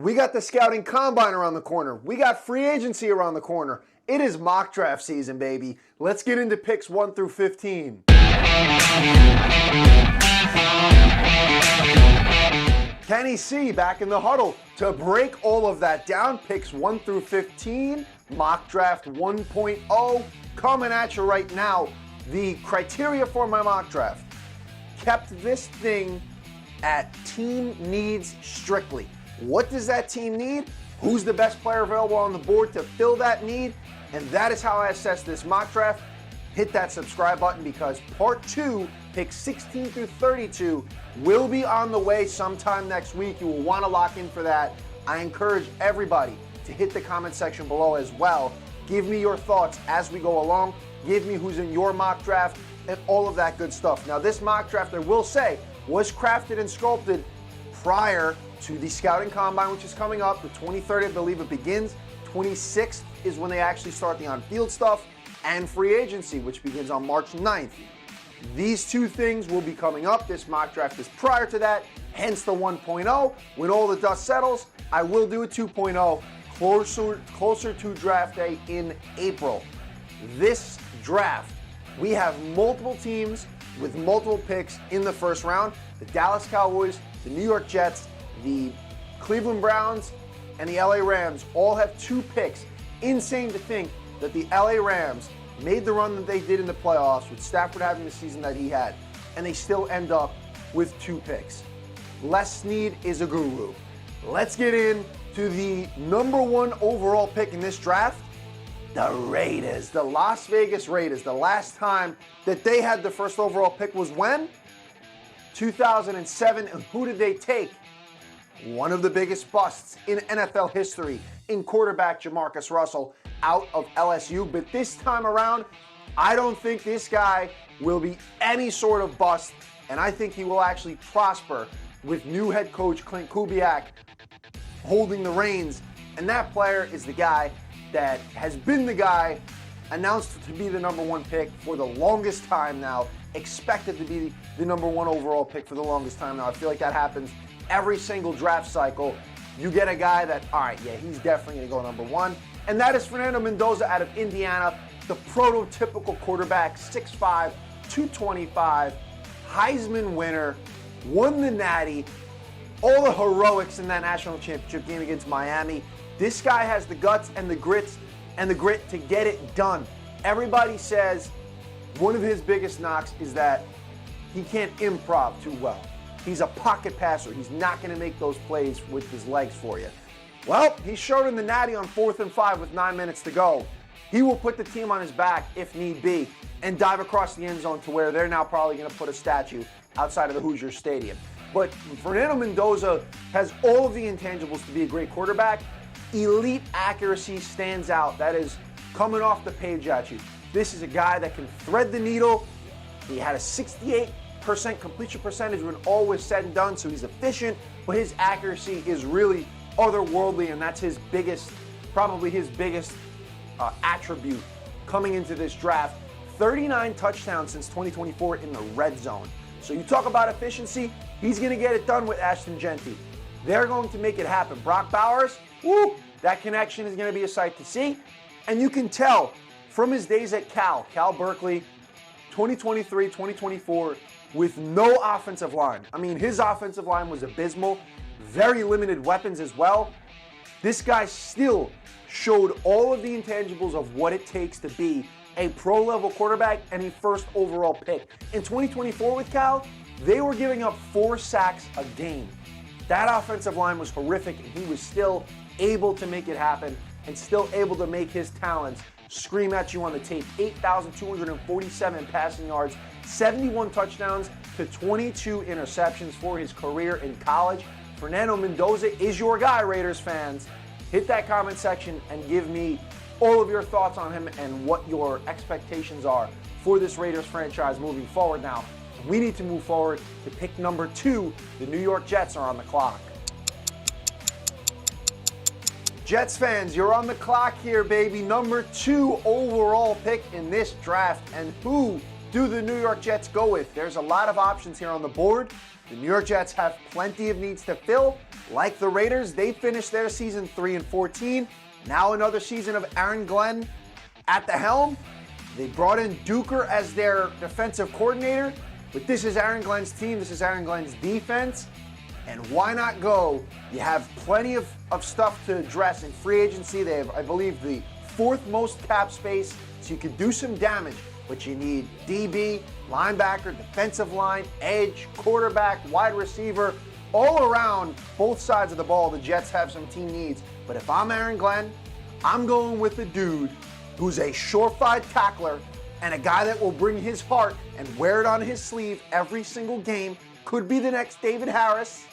We got the scouting combine around the corner. We got free agency around the corner. It is mock draft season, baby. Let's get into picks 1 through 15. Kenny C back in the huddle to break all of that down. Picks 1 through 15, mock draft 1.0 coming at you right now. The criteria for my mock draft kept this thing at team needs strictly. What does that team need? Who's the best player available on the board to fill that need? And that is how I assess this mock draft. Hit that subscribe button because part 2, picks 16 through 32, will be on the way sometime next week. You will want to lock in for that. I encourage everybody to hit the comment section below as well. Give me your thoughts as we go along. Give me who's in your mock draft and all of that good stuff. Now, this mock draft, I will say, was crafted and sculpted prior to the scouting combine, which is coming up. The 23rd, I believe it begins. 26th is when they actually start the on-field stuff, and free agency, which begins on March 9th. These two things will be coming up. This mock draft is prior to that, hence the 1.0. When all the dust settles, I will do a 2.0 closer to draft day in April. This draft, we have multiple teams with multiple picks in the first round. The Dallas Cowboys, the New York Jets, the Cleveland Browns, and the LA Rams all have 2 picks. Insane to think that the LA Rams made the run that they did in the playoffs with Stafford having the season that he had, and they still end up with 2 picks. Les Snead is a guru. Let's get into the number 1 overall pick in this draft, the Raiders, the Las Vegas Raiders. The last time that they had the first overall pick was when? 2007, and who did they take? One of the biggest busts in NFL history in quarterback Jamarcus Russell out of LSU. But this time around, I don't think this guy will be any sort of bust, and I think he will actually prosper with new head coach Clint Kubiak holding the reins. And that player is the guy that has been the guy announced to be the number 1 pick for the longest time now, expected to be the number 1 overall pick for the longest time now. I feel like that happens every single draft cycle. You get a guy that, all right, yeah, he's definitely going to go number 1. And that is Fernando Mendoza out of Indiana, the prototypical quarterback, 6'5", 225, Heisman winner, won the Natty, all the heroics in that national championship game against Miami. This guy has the guts and the grit to get it done. Everybody says one of his biggest knocks is that he can't improv too well. He's a pocket passer. He's not going to make those plays with his legs for you. Well, he showed in the Natty on 4th and 5 with 9 minutes to go. He will put the team on his back if need be and dive across the end zone to where they're now probably going to put a statue outside of the Hoosier Stadium. But Fernando Mendoza has all of the intangibles to be a great quarterback. Elite accuracy stands out. That is coming off the page at you. This is a guy that can thread the needle. He had a 68% completion percentage when all was said and done, so he's efficient, but his accuracy is really otherworldly, and that's his biggest, probably his biggest attribute coming into this draft. 39 touchdowns since 2024 in the red zone. So you talk about efficiency, he's going to get it done with Ashton Genty. They're going to make it happen. Brock Bowers, woo, that connection is going to be a sight to see, and you can tell from his days at Cal Berkeley, 2023, 2024, with no offensive line. I mean, his offensive line was abysmal, very limited weapons as well. This guy still showed all of the intangibles of what it takes to be a pro-level quarterback and a first overall pick. In 2024 with Cal, they were giving up 4 sacks a game. That offensive line was horrific, and he was still able to make it happen and still able to make his talents scream at you on the tape. 8,247 passing yards, 71 touchdowns to 22 interceptions for his career in college. Fernando Mendoza is your guy, Raiders fans. Hit that comment section and give me all of your thoughts on him and what your expectations are for this Raiders franchise moving forward now. We need to move forward to pick number 2. The New York Jets are on the clock. Jets fans, you're on the clock here, baby. Number 2 overall pick in this draft. And who do the New York Jets go with? There's a lot of options here on the board. The New York Jets have plenty of needs to fill, like the Raiders, they finished their season 3-14. Now another season of Aaron Glenn at the helm. They brought in Duker as their defensive coordinator, but this is Aaron Glenn's team. This is Aaron Glenn's defense. And why not go? You have plenty of stuff to address in free agency. They have, I believe, the 4th most cap space, so you could do some damage. But you need DB, linebacker, defensive line, edge, quarterback, wide receiver. All around, both sides of the ball, the Jets have some team needs. But if I'm Aaron Glenn, I'm going with a dude who's a surefire tackler and a guy that will bring his heart and wear it on his sleeve every single game. Could be the next David Harris.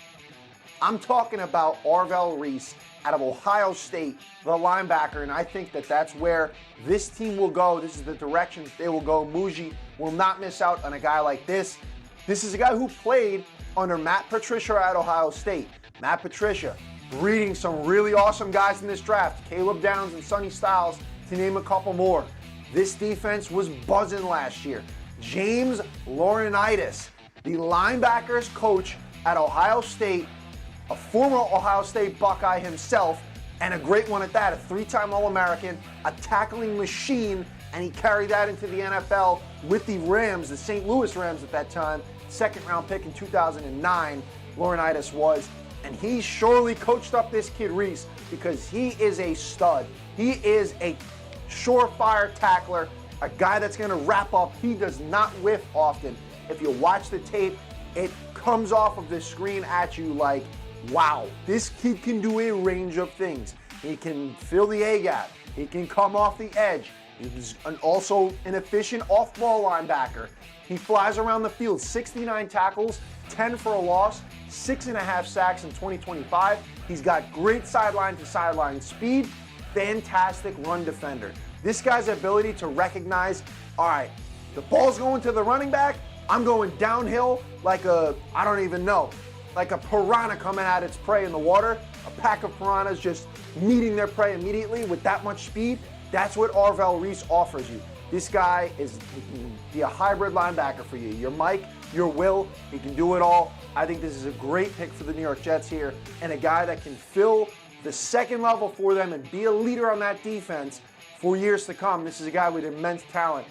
I'm talking about Arvell Reese out of Ohio State, the linebacker, and I think that that's where this team will go. This is the direction they will go. Muji will not miss out on a guy like this. This is a guy who played under Matt Patricia at Ohio State. Matt Patricia breeding some really awesome guys in this draft. Caleb Downs and Sonny Styles, to name a couple more. This defense was buzzing last year. James Laurinaitis, the linebackers coach at Ohio State, a former Ohio State Buckeye himself, and a great one at that, a 3-time All-American, a tackling machine, and he carried that into the NFL with the Rams, the St. Louis Rams at that time, 2nd-round pick in 2009, Laurinaitis was, and he surely coached up this kid Reese because he is a stud. He is a surefire tackler, a guy that's going to wrap up. He does not whiff often. If you watch the tape, it comes off of the screen at you like, wow, this kid can do a range of things. He can fill the A-gap. He can come off the edge. He's also an efficient off-ball linebacker. He flies around the field, 69 tackles, 10 for a loss, 6.5 sacks in 2025. He's got great sideline-to-sideline speed, fantastic run defender. This guy's ability to recognize, all right, the ball's going to the running back, I'm going downhill like I don't even know, like a piranha coming at its prey in the water, a pack of piranhas just meeting their prey immediately with that much speed. That's what Arvell Reese offers you. This guy he can be a hybrid linebacker for you. Your Mike, your Will, he can do it all. I think this is a great pick for the New York Jets here, and a guy that can fill the second level for them and be a leader on that defense for years to come. This is a guy with immense talent.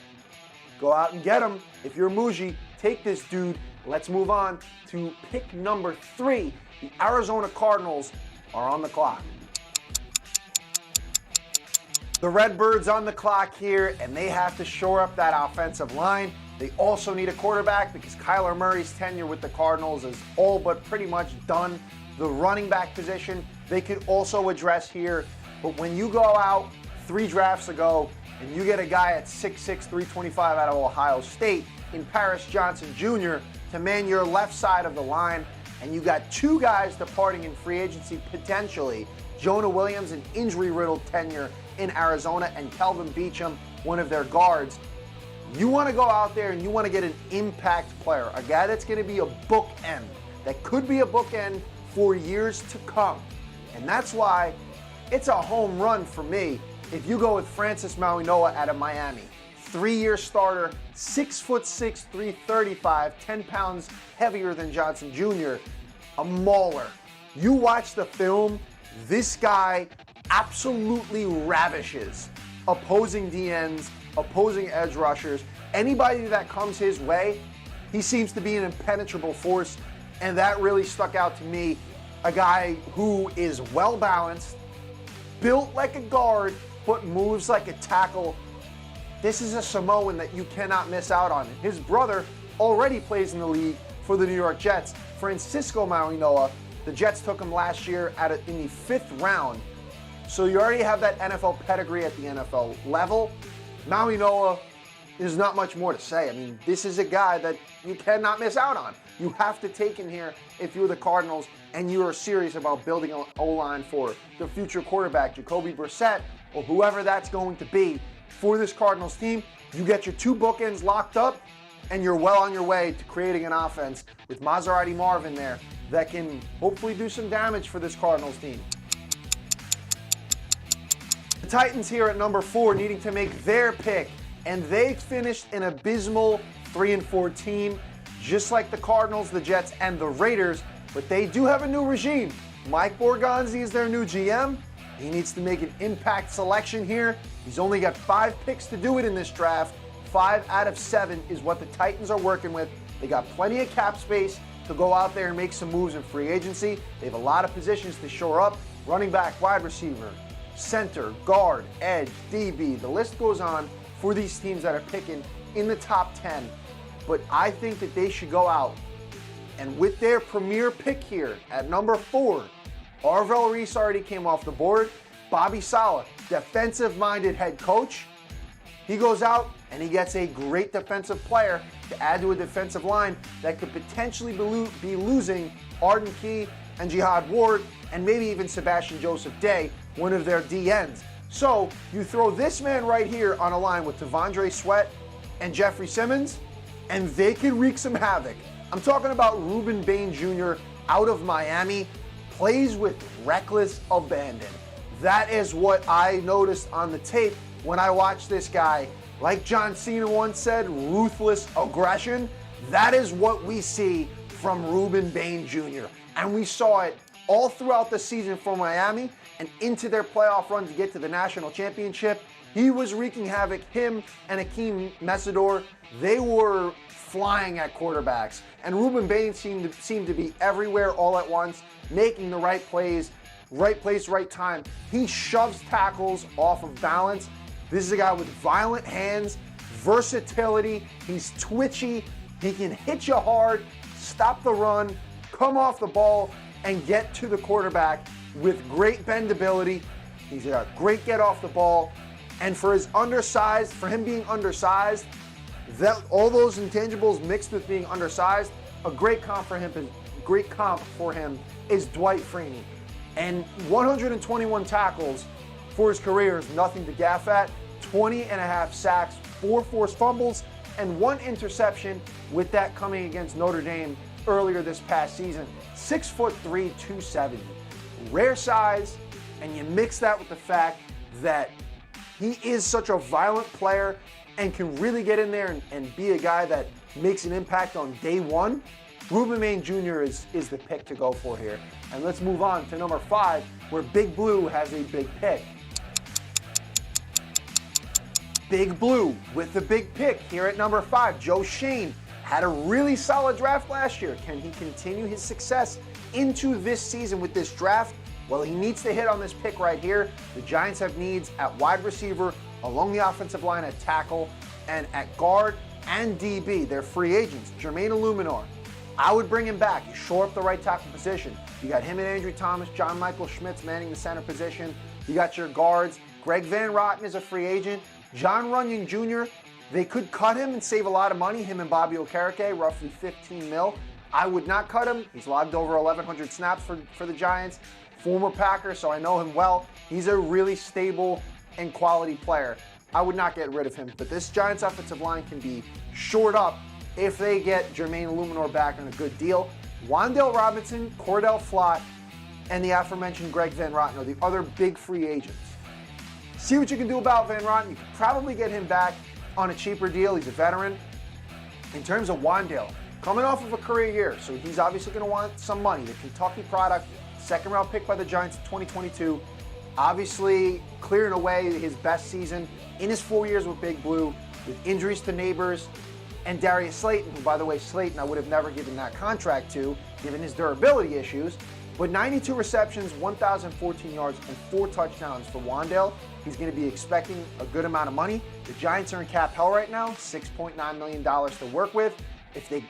Go out and get him. If you're Muji, take this dude. Let's move on to pick number 3. The Arizona Cardinals are on the clock. The Redbirds on the clock here, and they have to shore up that offensive line. They also need a quarterback because Kyler Murray's tenure with the Cardinals is all but pretty much done. The running back position, they could also address here. But when you go out 3 drafts ago and you get a guy at 6'6", 325 out of Ohio State in Paris Johnson Jr. to man your left side of the line, and you got 2 guys departing in free agency potentially, Jonah Williams, an injury-riddled tenure in Arizona, and Kelvin Beachum, one of their guards. You want to go out there and you want to get an impact player, a guy that's going to be a bookend, that could be a bookend for years to come. And that's why it's a home run for me if you go with Francis Mauigoa out of Miami. 3-year starter, 6'6", 335, 10 pounds heavier than Johnson Jr., a mauler. You watch the film, this guy absolutely ravishes opposing DNs, opposing edge rushers. Anybody that comes his way, he seems to be an impenetrable force, and that really stuck out to me. A guy who is well-balanced, built like a guard, but moves like a tackle. This is a Samoan that you cannot miss out on. His brother already plays in the league for the New York Jets. Francisco Mauigoa, the Jets took him last year in the 5th round. So you already have that NFL pedigree at the NFL level. Mauigoa, there's not much more to say. I mean, this is a guy that you cannot miss out on. You have to take him here if you're the Cardinals and you are serious about building an O-line for the future quarterback, Jacoby Brissett, or whoever that's going to be for this Cardinals team. You get your 2 bookends locked up, and you're well on your way to creating an offense with Maserati Marvin there that can hopefully do some damage for this Cardinals team. The Titans here at number 4 needing to make their pick, and they finished an abysmal 3-14, just like the Cardinals, the Jets, and the Raiders, but they do have a new regime. Mike Borgonzi is their new GM. He needs to make an impact selection here. He's only got 5 picks to do it in this draft. 5 out of 7 is what the Titans are working with. They got plenty of cap space to go out there and make some moves in free agency. They have a lot of positions to shore up. Running back, wide receiver, center, guard, edge, DB. The list goes on for these teams that are picking in the top 10. But I think that they should go out and with their premier pick here at number 4, Arvell Reese already came off the board. Bobby Saleh, defensive-minded head coach. He goes out and he gets a great defensive player to add to a defensive line that could potentially be losing Arden Key and Jihad Ward and maybe even Sebastian Joseph Day, one of their DNs. So you throw this man right here on a line with Devondre Sweat and Jeffrey Simmons, and they can wreak some havoc. I'm talking about Ruben Bain Jr. out of Miami, plays with reckless abandon. That is what I noticed on the tape when I watched this guy. Like John Cena once said, ruthless aggression. That is what we see from Ruben Bain Jr. And we saw it all throughout the season for Miami and into their playoff run to get to the national championship. He was wreaking havoc. Him and Akeem Mesidor, they were flying at quarterbacks. And Ruben Bain seemed to be everywhere all at once, making the right plays, right place, right time. He shoves tackles off of balance. This is a guy with violent hands, versatility. He's twitchy. He can hit you hard, stop the run, come off the ball, and get to the quarterback with great bendability. He's got great get off the ball. And for him being undersized, all those intangibles mixed with being undersized, a great comp for him is Dwight Freeney. And 121 tackles for his career is nothing to gaff at. 20.5 sacks, 4 forced fumbles, and 1 interception, with that coming against Notre Dame earlier this past season. 6'3", 270. Rare size, and you mix that with the fact that he is such a violent player and can really get in there and be a guy that makes an impact on day one. Ruben Bain Jr. is the pick to go for here. And let's move on to number 5, where Big Blue has a big pick. Big Blue with the big pick here at number 5. Joe Shane had a really solid draft last year. Can he continue his success into this season with this draft? Well, he needs to hit on this pick right here. The Giants have needs at wide receiver, along the offensive line at tackle, and at guard and DB. They're free agents. Jermaine Illuminor, I would bring him back. You shore up the right tackle position. You got him and Andrew Thomas, John Michael Schmitz manning the center position. You got your guards. Greg Van Rotten is a free agent. John Runyon Jr., they could cut him and save a lot of money, him and Bobby Okereke, roughly $15 million. I would not cut him. He's logged over 1,100 snaps for the Giants. Former Packer, so I know him well. He's a really stable and quality player. I would not get rid of him, but this Giants offensive line can be shored up if they get Jermaine Illuminor back on a good deal. Wan'Dale Robinson, Cordell Flott, and the aforementioned Greg Van Rotten are the other big free agents. See what you can do about Van Rotten. You can probably get him back on a cheaper deal. He's a veteran. In terms of Wan'Dale, coming off of a career year, so he's obviously going to want some money. The Kentucky product, second-round pick by the Giants in 2022, obviously clearing away his best season in his 4 years with Big Blue, with injuries to Neighbors and Darius Slayton, who, by the way, Slayton I would have never given that contract to, given his durability issues. But 92 receptions, 1,014 yards, and 4 touchdowns for Wan'Dale. He's going to be expecting a good amount of money. The Giants are in cap hell right now, $6.9 million to work with. If they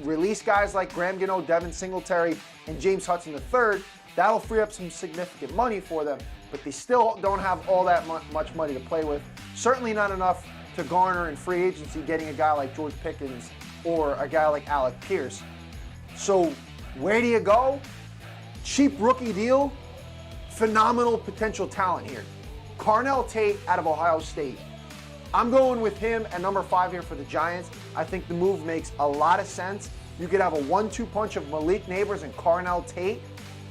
release guys like Graham Gano, Devin Singletary, and James Hudson III, that'll free up some significant money for them. But they still don't have all that much money to play with. Certainly not enough to garner in free agency getting a guy like George Pickens or a guy like Alec Pierce. So where do you go? Cheap rookie deal, phenomenal potential talent here. Carnell Tate out of Ohio State. I'm going with him at number 5 here for the Giants. I think the move makes a lot of sense. You could have a 1-2 punch of Malik Neighbors and Carnell Tate.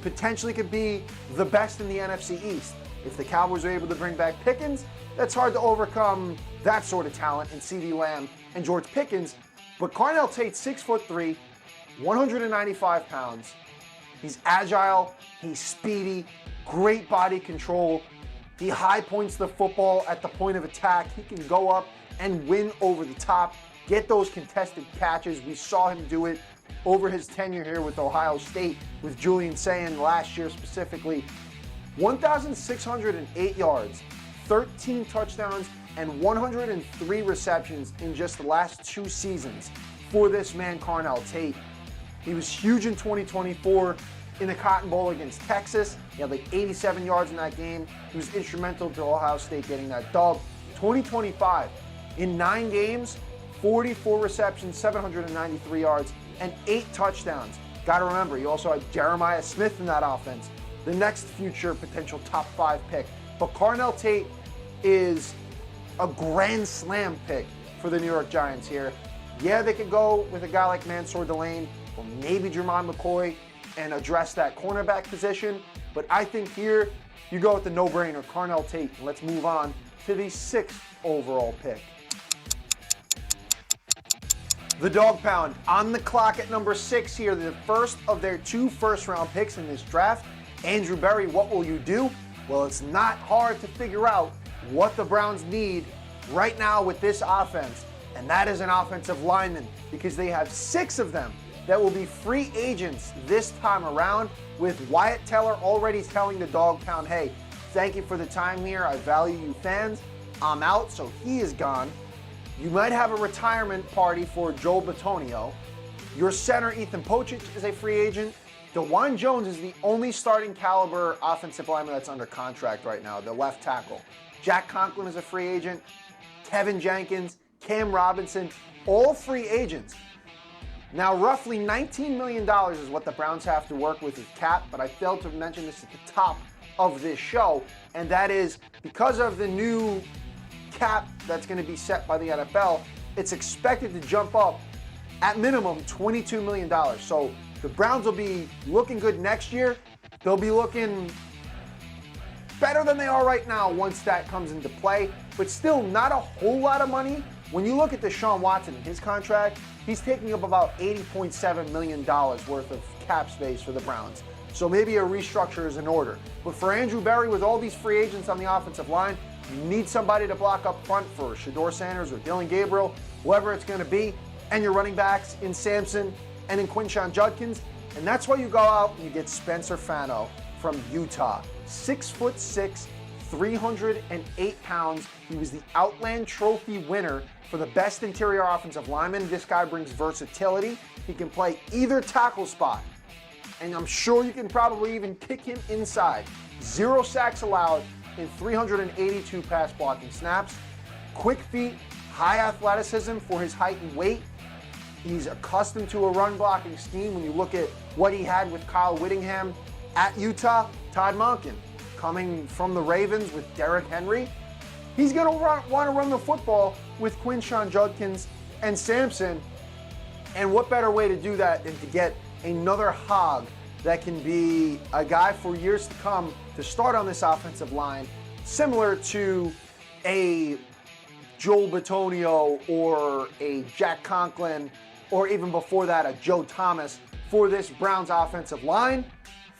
Potentially could be the best in the NFC East. If the Cowboys are able to bring back Pickens, that's hard to overcome that sort of talent in CeeDee Lamb and George Pickens. But Carnell Tate, 6'3", 195 pounds. He's agile, he's speedy, great body control. He high points the football at the point of attack. He can go up and win over the top, get those contested catches. We saw him do it over his tenure here with Ohio State, with Julian Sayin last year specifically. 1,608 yards, 13 touchdowns, and 103 receptions in just the last 2 seasons for this man, Carnell Tate. He was huge in 2024 in the Cotton Bowl against Texas. He had like 87 yards in that game. He was instrumental to Ohio State getting that dub. 2025, in 9 games, 44 receptions, 793 yards, and 8 touchdowns. Got to remember, you also had Jeremiah Smith in that offense, the next future potential top 5 pick. But Carnell Tate is a grand slam pick for the New York Giants here. Yeah, they could go with a guy like Mansour Delane or maybe Jermon McCoy and address that cornerback position. But I think here you go with the no-brainer, Carnell Tate. Let's move on to the 6th overall pick. The Dog Pound on the clock at number 6 here, the first of their 2 first-round picks in this draft. Andrew Berry, what will you do? Well, it's not hard to figure out what the Browns need right now with this offense, and that is an offensive lineman, because they have 6 of them that will be free agents this time around, with Wyatt Teller already telling the Dog Pound, hey, thank you for the time here, I value you fans, I'm out, so he is gone. You might have a retirement party for Joel Bitonio. Your center, Ethan Pocic, is a free agent. DeJuan Jones is the only starting caliber offensive lineman that's under contract right now, the left tackle. Jack Conklin is a free agent. Kevin Jenkins, Cam Robinson, all free agents. Now, roughly $19 million is what the Browns have to work with cap, but I failed to mention this at the top of this show, and that is because of the new cap that's going to be set by the NFL, it's expected to jump up at minimum $22 million. So the Browns will be looking good next year. They'll be looking better than they are right now once that comes into play, but still not a whole lot of money. When you look at Deshaun Watson and his contract, he's taking up about $80.7 million worth of cap space for the Browns. So maybe a restructure is in order. But for Andrew Berry, with all these free agents on the offensive line, you need somebody to block up front for Shedeur Sanders or Dylan Gabriel, whoever it's going to be, and your running backs in Sampson and in Quinshon Judkins. And that's why you go out and you get Spencer Fano from Utah. 6'6", 308 pounds. He was the Outland Trophy winner for the best interior offensive lineman. This guy brings versatility. He can play either tackle spot. And I'm sure you can probably even kick him inside. 0 sacks allowed in 382 pass blocking snaps. Quick feet, high athleticism for his height and weight. He's accustomed to a run blocking scheme. When you look at what he had with Kyle Whittingham at Utah, Todd Monken coming from the Ravens with Derrick Henry. He's going to want to run the football with Quinshon Judkins and Sampson. And what better way to do that than to get another hog that can be a guy for years to come to start on this offensive line, similar to a Joel Bitonio or a Jack Conklin, or even before that, a Joe Thomas for this Browns offensive line.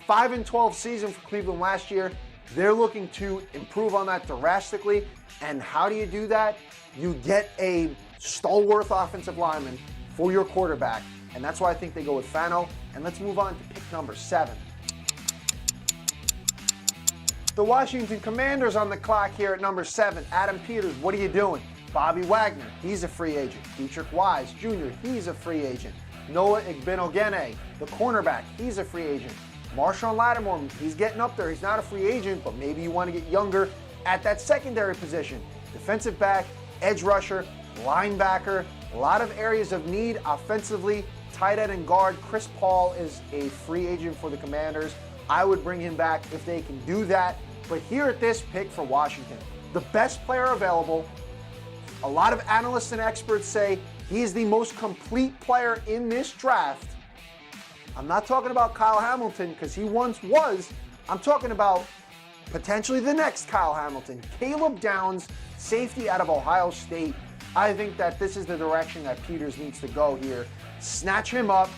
5-12 season for Cleveland last year. They're looking to improve on that drastically. And how do you do that? You get a stalwart offensive lineman for your quarterback. And that's why I think they go with Fano. And let's move on to pick number 7. The Washington Commanders on the clock here at number 7. Adam Peters, what are you doing? Bobby Wagner, he's a free agent. Dietrich Wise Jr., he's a free agent. Noah Igbenogene, the cornerback, he's a free agent. Marshawn Lattimore, he's getting up there. He's not a free agent, but maybe you want to get younger at that secondary position. Defensive back, edge rusher, linebacker, a lot of areas of need offensively. Tight end and guard, Chris Paul is a free agent for the Commanders. I would bring him back if they can do that. But here at this pick for Washington, the best player available, a lot of analysts and experts say he's the most complete player in this draft. I'm not talking about Kyle Hamilton because he once was. I'm talking about potentially the next Kyle Hamilton. Caleb Downs, safety out of Ohio State. I think that this is the direction that Peters needs to go here. Snatch him up.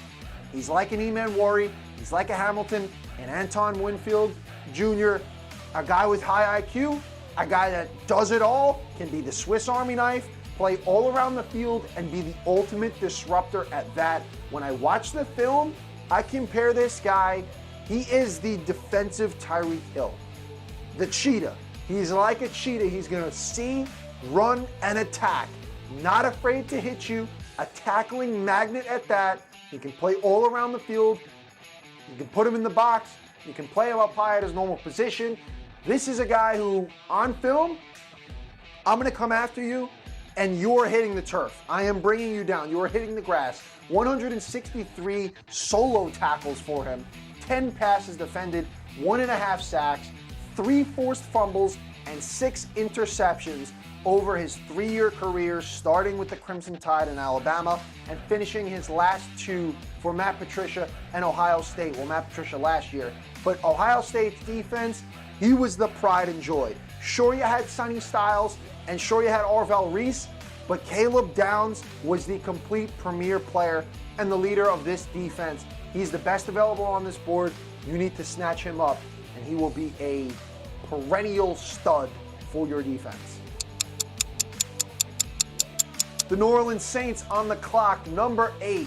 He's like an Eman Worry. He's like a Hamilton and Anton Winfield Jr., a guy with high IQ, a guy that does it all, can be the Swiss Army knife, play all around the field, and be the ultimate disruptor at that. When I watch the film, I compare this guy, he is the defensive Tyreek Hill, the cheetah. He's like a cheetah. He's gonna see, run, and attack. Not afraid to hit you, a tackling magnet at that. He can play all around the field. You can put him in the box. You can play him up high at his normal position. This is a guy who, on film, I'm gonna come after you, and you're hitting the turf. I am bringing you down. You are hitting the grass. 163 solo tackles for him, 10 passes defended, 1.5 sacks, 3 forced fumbles, and 6 interceptions over his 3-year career, starting with the Crimson Tide in Alabama and finishing his last 2 for Matt Patricia and Ohio State. Well, Matt Patricia last year, but Ohio State's defense, he was the pride and joy. Sure, you had Sonny Styles, and sure, you had Orville Reese, but Caleb Downs was the complete premier player and the leader of this defense. He's the best available on this board. You need to snatch him up, and he will be a perennial stud for your defense. The New Orleans Saints on the clock, number 8.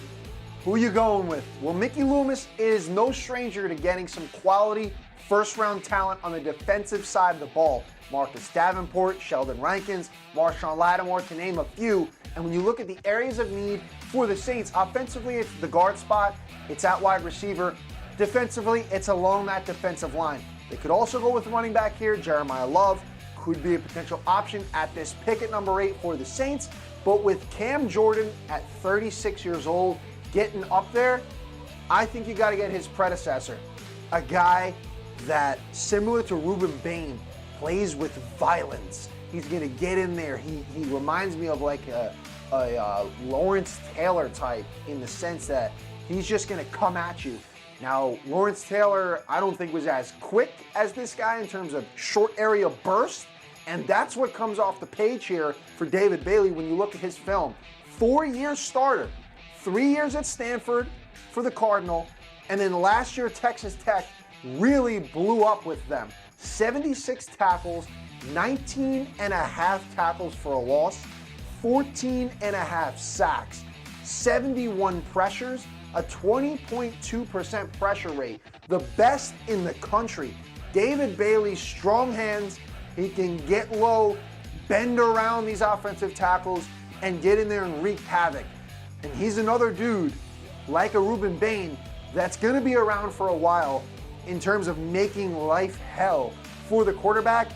Who are you going with? Well, Mickey Loomis is no stranger to getting some quality first-round talent on the defensive side of the ball. Marcus Davenport, Sheldon Rankins, Marshawn Lattimore, to name a few. And when you look at the areas of need for the Saints, offensively, it's the guard spot, it's at wide receiver. Defensively, it's along that defensive line. They could also go with running back here. Jeremiah Love could be a potential option at this pick at number 8 for the Saints. But with Cam Jordan at 36 years old, getting up there, I think you got to get his predecessor, a guy that, similar to Ruben Bain, plays with violence. He's going to get in there. He reminds me of like a Lawrence Taylor type, in the sense that he's just going to come at you. Now, Lawrence Taylor, I don't think was as quick as this guy in terms of short area burst, and that's what comes off the page here for David Bailey when you look at his film. 4-year starter, 3 years at Stanford for the Cardinal, and then last year Texas Tech really blew up with them. 76 tackles, 19.5 tackles for a loss, 14.5 sacks, 71 pressures, a 20.2% pressure rate, the best in the country. David Bailey, strong hands, he can get low, bend around these offensive tackles, and get in there and wreak havoc. And he's another dude, like a Ruben Bain, that's going to be around for a while in terms of making life hell for the quarterback.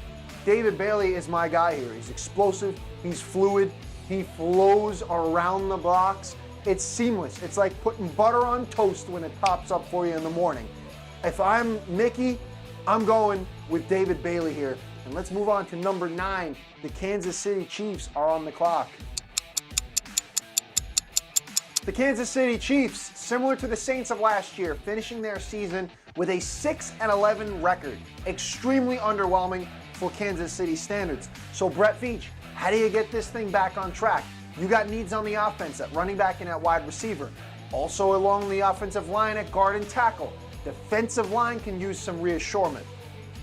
David Bailey is my guy here. He's explosive, he's fluid, he flows around the blocks. It's seamless. It's like putting butter on toast when it pops up for you in the morning. If I'm Mickey, I'm going with David Bailey here. And let's move on to number 9. The Kansas City Chiefs are on the clock. The Kansas City Chiefs, similar to the Saints of last year, finishing their season with a 6-11 record. Extremely underwhelming for Kansas City standards. So Brett Veach, how do you get this thing back on track? You got needs on the offense at running back and at wide receiver. Also along the offensive line at guard and tackle. Defensive line can use some reassurance.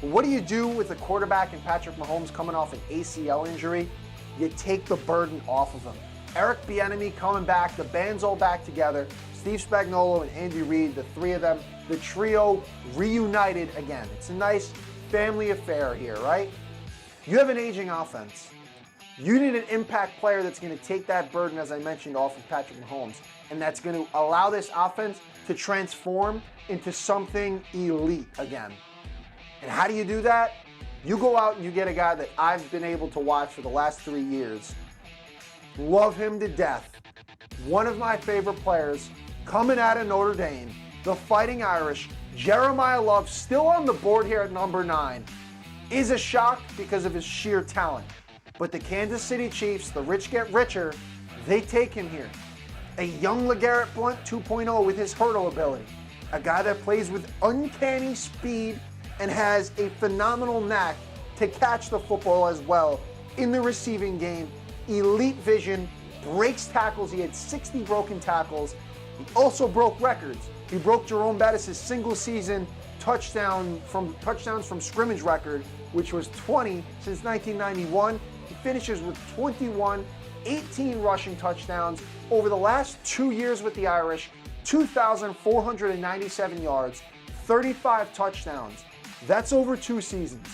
But what do you do with the quarterback and Patrick Mahomes coming off an ACL injury? You take the burden off of him. Eric Bieniemy coming back, the band's all back together. Steve Spagnuolo and Andy Reid, the three of them, the trio reunited again. It's a nice family affair here, right? You have an aging offense. You need an impact player that's going to take that burden, as I mentioned, off of Patrick Mahomes, and that's going to allow this offense to transform into something elite again. And how do you do that? You go out and you get a guy that I've been able to watch for the last 3 years. Love him to death. One of my favorite players coming out of Notre Dame, the Fighting Irish, Jeremiah Love, still on the board here at number 9, is a shock because of his sheer talent. But the Kansas City Chiefs, the rich get richer, they take him here. A young LeGarrette Blount 2.0 with his hurdle ability. A guy that plays with uncanny speed and has a phenomenal knack to catch the football as well in the receiving game. Elite vision, breaks tackles. He had 60 broken tackles. He also broke records He broke Jerome Bettis' single-season touchdowns from scrimmage record, which was 20 since 1991. He finishes with 21, 18 rushing touchdowns over the last 2 years with the Irish, 2,497 yards, 35 touchdowns. That's over 2 seasons.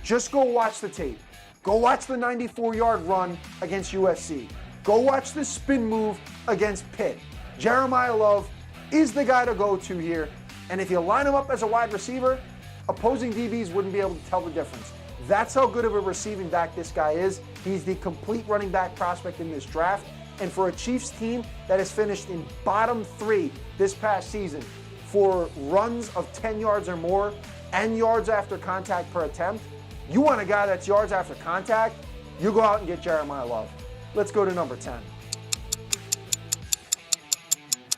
Just go watch the tape. Go watch the 94-yard run against USC. Go watch the spin move against Pitt. Jeremiah Love is the guy to go to here. And if you line him up as a wide receiver, opposing DBs wouldn't be able to tell the difference. That's how good of a receiving back this guy is. He's the complete running back prospect in this draft. And for a Chiefs team that has finished in bottom 3 this past season for runs of 10 yards or more and yards after contact per attempt, you want a guy that's yards after contact, you go out and get Jeremiah Love. Let's go to number 10.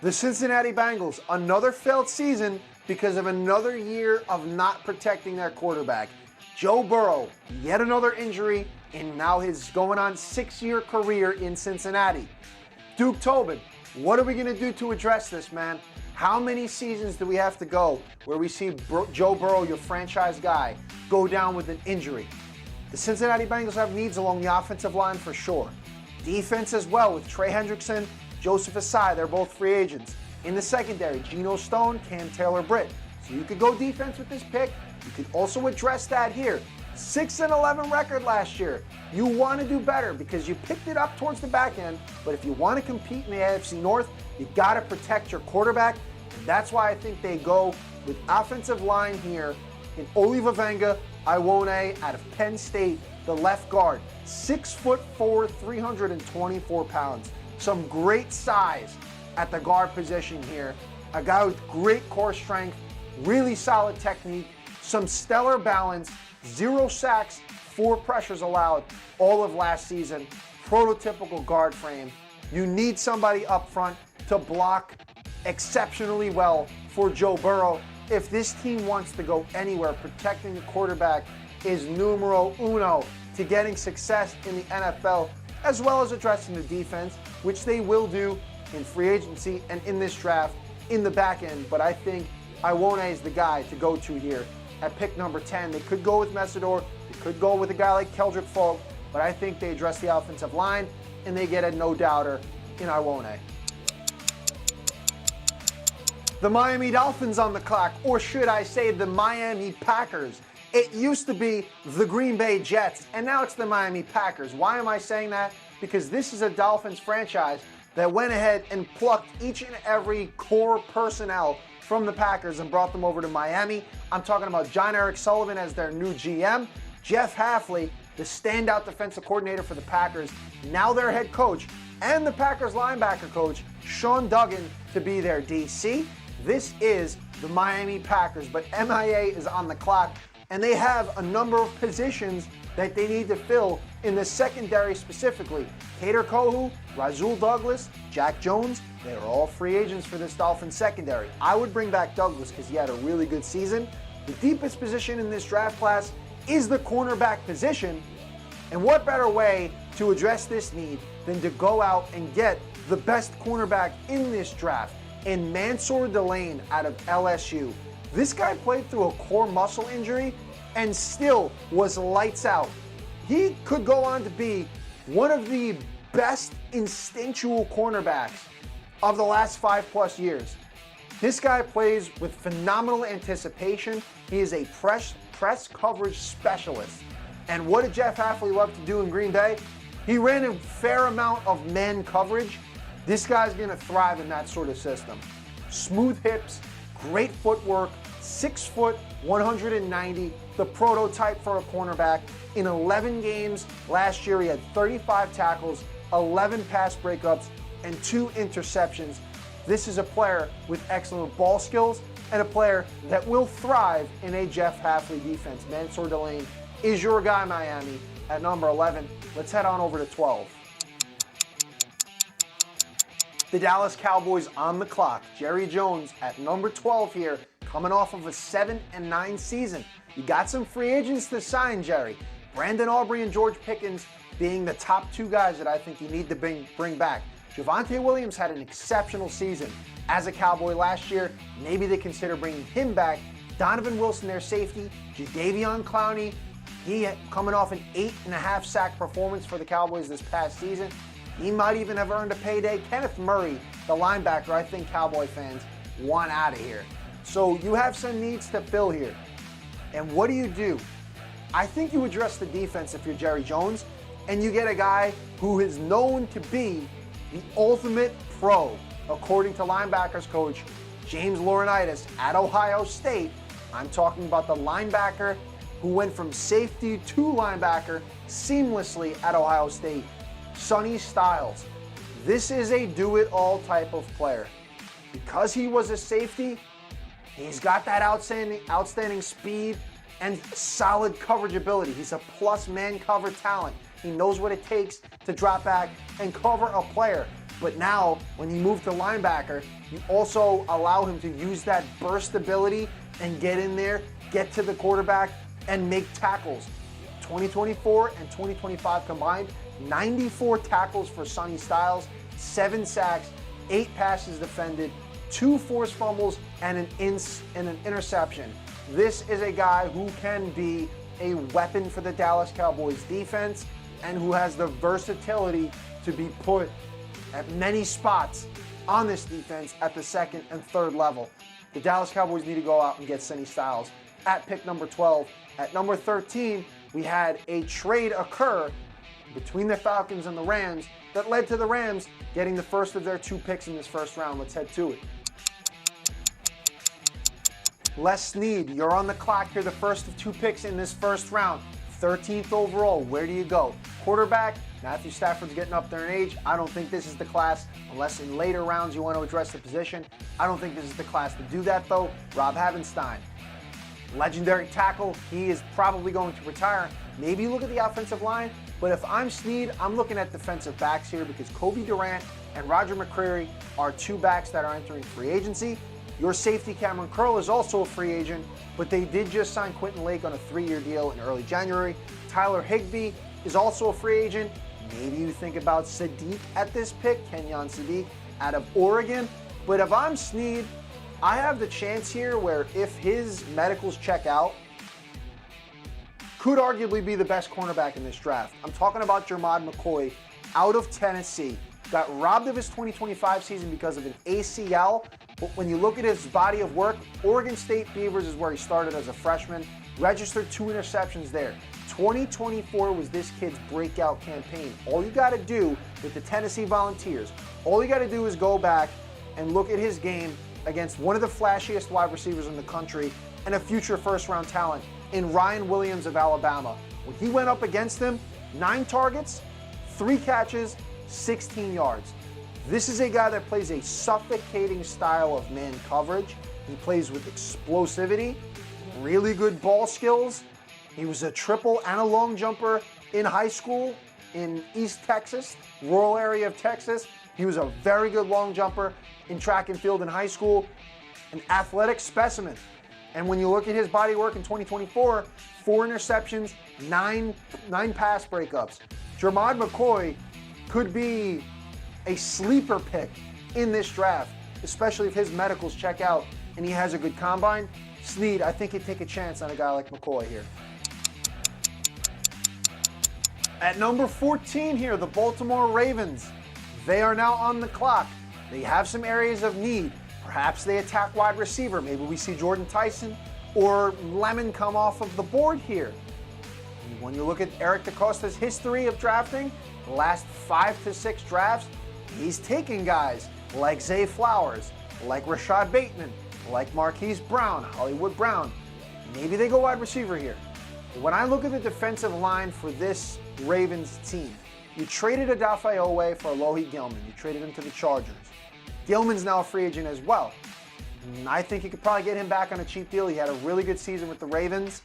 The Cincinnati Bengals, another failed season because of another year of not protecting their quarterback. Joe Burrow, yet another injury in now his going on 6-year career in Cincinnati. Duke Tobin, what are we going to do to address this, man? How many seasons do we have to go where we see Joe Burrow, your franchise guy, go down with an injury? The Cincinnati Bengals have needs along the offensive line for sure. Defense as well with Trey Hendrickson, Joseph Asai, they're both free agents. In the secondary, Geno Stone, Cam Taylor-Britt. So you could go defense with this pick. You could also address that here. 6-11 record last year. You want to do better because you picked it up towards the back end, but if you want to compete in the AFC North, you got to protect your quarterback. And that's why I think they go with offensive line here in Olivavenga Iwone out of Penn State, the left guard. 6'4", 324 pounds. Some great size at the guard position here. A guy with great core strength, really solid technique, some stellar balance, 0 sacks, 4 pressures allowed all of last season. Prototypical guard frame. You need somebody up front to block exceptionally well for Joe Burrow. If this team wants to go anywhere, protecting the quarterback is numero uno to getting success in the NFL, as well as addressing the defense, which they will do in free agency and in this draft in the back end. But I think Iwone is the guy to go to here at pick number 10. They could go with Messidor, they could go with a guy like Keldrick Falk, but I think they address the offensive line and they get a no-doubter in Iwone. The Miami Dolphins on the clock, or should I say the Miami Packers. It used to be the Green Bay Jets, and now it's the Miami Packers. Why am I saying that? Because this is a Dolphins franchise that went ahead and plucked each and every core personnel from the Packers and brought them over to Miami. I'm talking about John Eric Sullivan as their new GM, Jeff Hafley, the standout defensive coordinator for the Packers, now their head coach, and the Packers linebacker coach, Sean Duggan, to be their DC. This is the Miami Packers, but MIA is on the clock, and they have a number of positions that they need to fill in the secondary specifically. Kader Kohou, Rasul Douglas, Jack Jones, they're all free agents for this Dolphins secondary. I would bring back Douglas because he had a really good season. The deepest position in this draft class is the cornerback position, and what better way to address this need than to go out and get the best cornerback in this draft, in Mansour Delane out of LSU. This guy played through a core muscle injury and still was lights out. He could go on to be one of the best instinctual cornerbacks of the last 5+ years. This guy plays with phenomenal anticipation. He is a press coverage specialist. And what did Jeff Hafley love to do in Green Bay? He ran a fair amount of man coverage. This guy's going to thrive in that sort of system. Smooth hips, great footwork, 6 foot, 190, the prototype for a cornerback. In 11 games last year, he had 35 tackles, 11 pass breakups, and 2 interceptions. This is a player with excellent ball skills and a player that will thrive in a Jeff Hafley defense. Mansour Delane is your guy, Miami, at number 11. Let's head on over to 12. The Dallas Cowboys on the clock. Jerry Jones at number 12 here, coming off of a 7-9 season. You got some free agents to sign, Jerry. Brandon Aubrey and George Pickens being the top 2 guys that I think you need to bring back. Javonte Williams had an exceptional season as a Cowboy last year. Maybe they consider bringing him back. Donovan Wilson, their safety. Jadeveon Clowney, he coming off an 8.5 sack performance for the Cowboys this past season. He might even have earned a payday. Kenneth Murray, the linebacker, I think Cowboy fans want out of here. So you have some needs to fill here. And what do? I think you address the defense if you're Jerry Jones, and you get a guy who is known to be the ultimate pro, according to linebackers coach James Laurinaitis at Ohio State. I'm talking about the linebacker who went from safety to linebacker seamlessly at Ohio State, Sonny Styles. This is a do-it-all type of player. Because he was a safety, he's got that outstanding speed and solid coverage ability. He's a plus man cover talent. He knows what it takes to drop back and cover a player. But now, when you move to linebacker, you also allow him to use that burst ability and get in there, get to the quarterback, and make tackles. 2024 and 2025 combined, 94 tackles for Sonny Styles, 7 sacks, 8 passes defended, 2 forced fumbles, and an interception. This is a guy who can be a weapon for the Dallas Cowboys defense and who has the versatility to be put at many spots on this defense at the second and third level. The Dallas Cowboys need to go out and get Sonny Styles at pick number 12. At number 13, we had a trade occur between the Falcons and the Rams that led to the Rams getting the first of their 2 picks in this first round. Let's head to it. Les Snead, you're on the clock here, the first of 2 picks in this first round. 13th overall, where do you go? Quarterback, Matthew Stafford's getting up there in age. I don't think this is the class, unless in later rounds you want to address the position. I don't think this is the class to do that though. Rob Havenstein, legendary tackle. He is probably going to retire. Maybe you look at the offensive line, but if I'm Snead, I'm looking at defensive backs here because Kobe Durant and Roger McCreary are 2 backs that are entering free agency. Your safety, Cameron Curl, is also a free agent, but they did just sign Quentin Lake on a 3-year deal in early January. Tyler Higbee is also a free agent. Maybe you think about Sadiq at this pick, Kenyon Sadiq out of Oregon. But if I'm Snead, I have the chance here where if his medicals check out, could arguably be the best cornerback in this draft. I'm talking about Jermod McCoy out of Tennessee. Got robbed of his 2025 season because of an ACL, but when you look at his body of work, Oregon State Beavers is where he started as a freshman, registered 2 interceptions there. 2024 was this kid's breakout campaign. All you got to do with the Tennessee Volunteers, all you got to do is go back and look at his game against one of the flashiest wide receivers in the country and a future first-round talent in Ryan Williams of Alabama. When he went up against him, 9 targets, 3 catches, 16 yards. This is a guy that plays a suffocating style of man coverage. He plays with explosivity, really good ball skills. He was a triple and a long jumper in high school in East Texas, rural area of Texas. He was a very good long jumper in track and field in high school, an athletic specimen. And when you look at his body work in 2024, 4 interceptions, 9 pass breakups. Jermod McCoy could be a sleeper pick in this draft, especially if his medicals check out and he has a good combine. Snead, I think he'd take a chance on a guy like McCoy here. At number 14 here, the Baltimore Ravens. They are now on the clock. They have some areas of need. Perhaps they attack wide receiver. Maybe we see Jordan Tyson or Lemon come off of the board here. When you look at Eric DeCosta's history of drafting, the last 5 to 6 drafts, he's taking guys like Zay Flowers, like Rashad Bateman, like Marquise Brown, Hollywood Brown. Maybe they go wide receiver here. When I look at the defensive line for this Ravens team, you traded Odafe Oweh for Alohi Gilman. You traded him to the Chargers. Gilman's now a free agent as well. I think you could probably get him back on a cheap deal. He had a really good season with the Ravens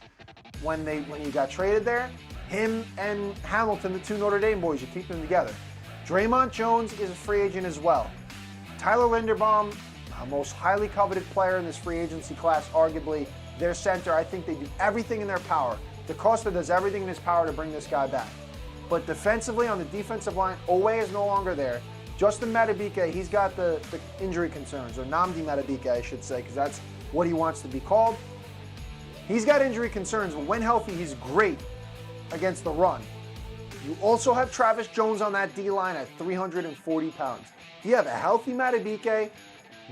when he got traded there. Him and Hamilton, the 2 Notre Dame boys, you keep them together. Draymond Jones is a free agent as well. Tyler Linderbaum, a most highly coveted player in this free agency class, arguably their center. I think they do everything in their power. DeCosta does everything in his power to bring this guy back. But defensively, on the defensive line, Oweh is no longer there. Justin Madubuike, he's got the injury concerns, or Nnamdi Madubuike, I should say, because that's what he wants to be called. He's got injury concerns, but when healthy, he's great against the run. You also have Travis Jones on that D-line at 340 pounds. If you have a healthy Madubuike,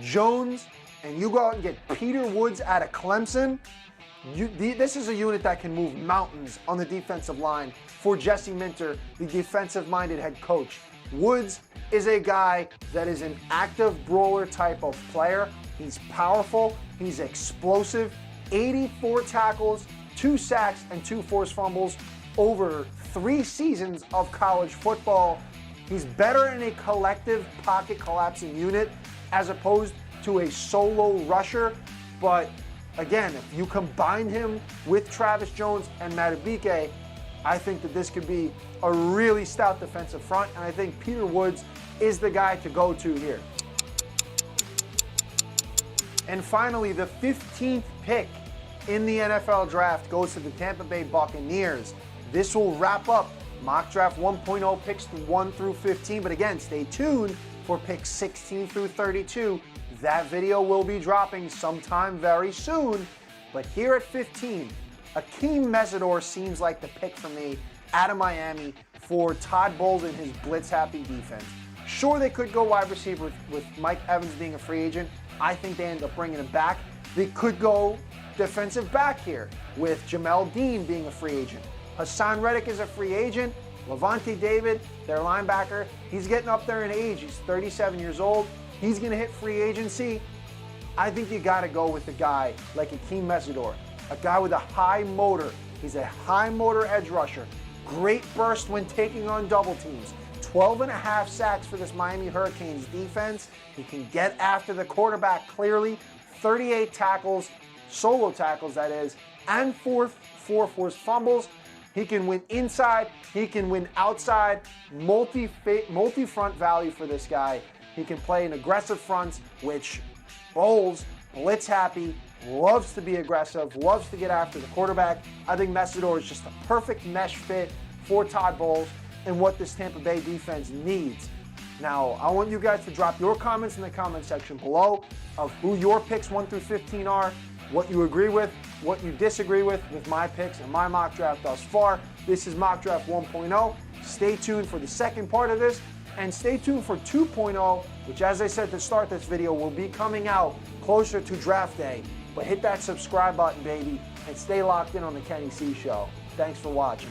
Jones, and you go out and get Peter Woods out of Clemson, this is a unit that can move mountains on the defensive line for Jesse Minter, the defensive-minded head coach. Woods is a guy that is an active brawler type of player. He's powerful, he's explosive, 84 tackles, 2 sacks, and 2 forced fumbles over 3 seasons of college football. He's better in a collective pocket collapsing unit as opposed to a solo rusher, but again, if you combine him with Travis Jones and Madubuike, I think that this could be a really stout defensive front, and I think Peter Woods is the guy to go to here. And finally, the 15th pick in the NFL draft goes to the Tampa Bay Buccaneers. This will wrap up Mock Draft 1.0 picks 1 through 15, but again, stay tuned for picks 16 through 32. That video will be dropping sometime very soon, but here at 15, Akeem Mesidor seems like the pick for me out of Miami for Todd Bowles and his blitz-happy defense. Sure, they could go wide receiver with Mike Evans being a free agent. I think they end up bringing him back. They could go defensive back here with Jamel Dean being a free agent. Hassan Reddick is a free agent. Levante David, their linebacker, he's getting up there in age. He's 37 years old. He's going to hit free agency. I think you got to go with a guy like Akeem Mesidor, a guy with a high motor. He's a high motor edge rusher. Great burst when taking on double teams. 12.5 sacks for this Miami Hurricanes defense. He can get after the quarterback clearly. 38 tackles, solo tackles that is, and 4 forced fumbles. He can win inside, he can win outside, multi-front value for this guy. He can play in aggressive fronts, which Bowles, blitz happy, loves to be aggressive, loves to get after the quarterback. I think Mesidor is just a perfect mesh fit for Todd Bowles and what this Tampa Bay defense needs. Now, I want you guys to drop your comments in the comment section below of who your picks 1 through 15 are, what you agree with, what you disagree with my picks and my mock draft thus far. This is Mock Draft 1.0. Stay tuned for the second part of this, and stay tuned for 2.0, which, as I said to start this video, will be coming out closer to draft day. But hit that subscribe button, baby, and stay locked in on the Kenny C Show. Thanks for watching.